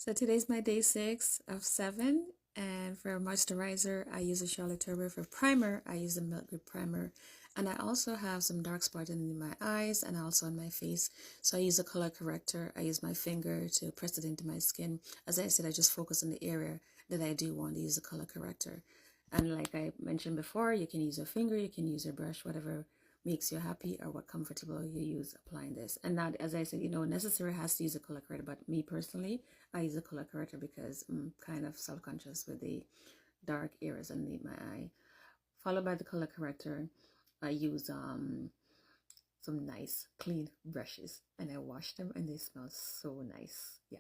So today's my day 6 of 7, and for moisturizer I use a Charlotte Tilbury. For primer I use a Milk Grip primer, and I also have some dark spots in my eyes and also on my face, so I use a color corrector. I use my finger to press it into my skin. As I said, I just focus on the area that I do want to use a color corrector, and like I mentioned before, you can use your finger, you can use your brush, whatever makes you happy or what comfortable you use applying this. And not, as I said, necessary has to use a color corrector, but me personally, I use a color corrector because I'm kind of self-conscious with the dark areas underneath my eye. Followed by the color corrector, I use some nice clean brushes, and I wash them and they smell so nice. Yeah.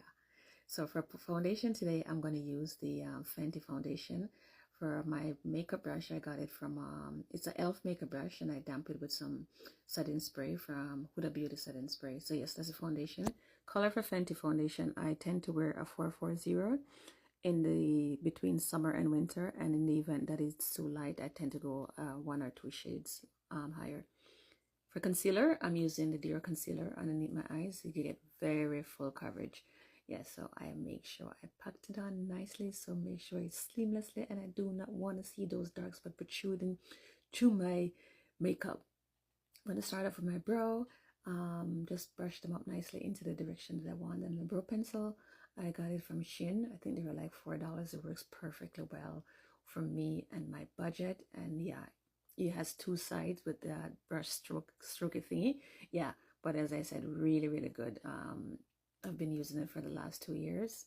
So for foundation today, I'm going to use the Fenty foundation. For my makeup brush, I got it from, it's an e.l.f. makeup brush, and I damp it with some setting spray from Huda Beauty setting spray. So yes, that's a foundation. Color for Fenty foundation, I tend to wear a 440 in the between summer and winter, and in the event that it's too light, I tend to go 1 or 2 shades higher. For concealer, I'm using the Dior concealer underneath my eyes. You get very full coverage. Yeah, so I make sure I packed it on nicely. So make sure it's seamlessly, and I do not want to see those dark spots protruding through my makeup. I'm going to start off with my brow. Just brush them up nicely into the direction that I want. And the brow pencil, I got it from Shein. I think they were like $4. It works perfectly well for me and my budget. And yeah, it has two sides with that brush strokey thingy. Yeah, but as I said, really, really good. I've been using it for the last 2 years.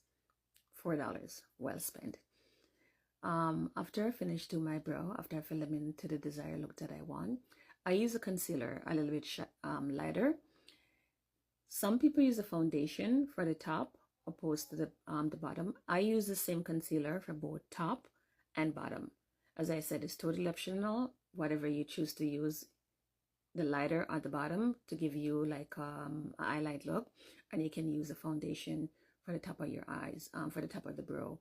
$4, well spent. After I finish doing my brow, after I fill them into the desired look that I want, I use a concealer a little bit lighter. Some people use a foundation for the top opposed to the bottom. I use the same concealer for both top and bottom. As I said, it's totally optional. Whatever you choose to use, the lighter at the bottom to give you like an highlight look, and you can use a foundation for the top of your eyes, for the top of the brow,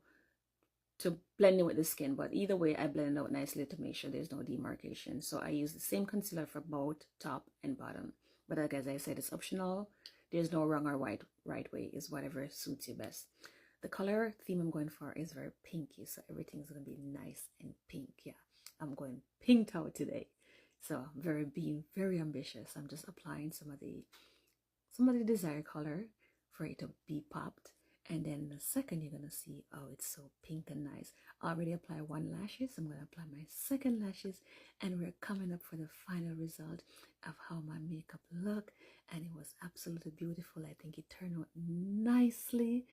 to blend it with the skin. But either way, I blend it out nicely to make sure there's no demarcation. So I use the same concealer for both top and bottom. But like as I said, it's optional. There's no wrong or right way. It's whatever suits you best. The color theme I'm going for is very pinky, so everything's gonna be nice and pink. Yeah, I'm going pinked out today. So I'm being very ambitious. I'm just applying some of the desired color for it to be popped. And then the second, you're gonna see, oh, it's so pink and nice. I already applied one lashes. I'm gonna apply my second lashes, and we're coming up for the final result of how my makeup looked. And it was absolutely beautiful. I think it turned out nicely.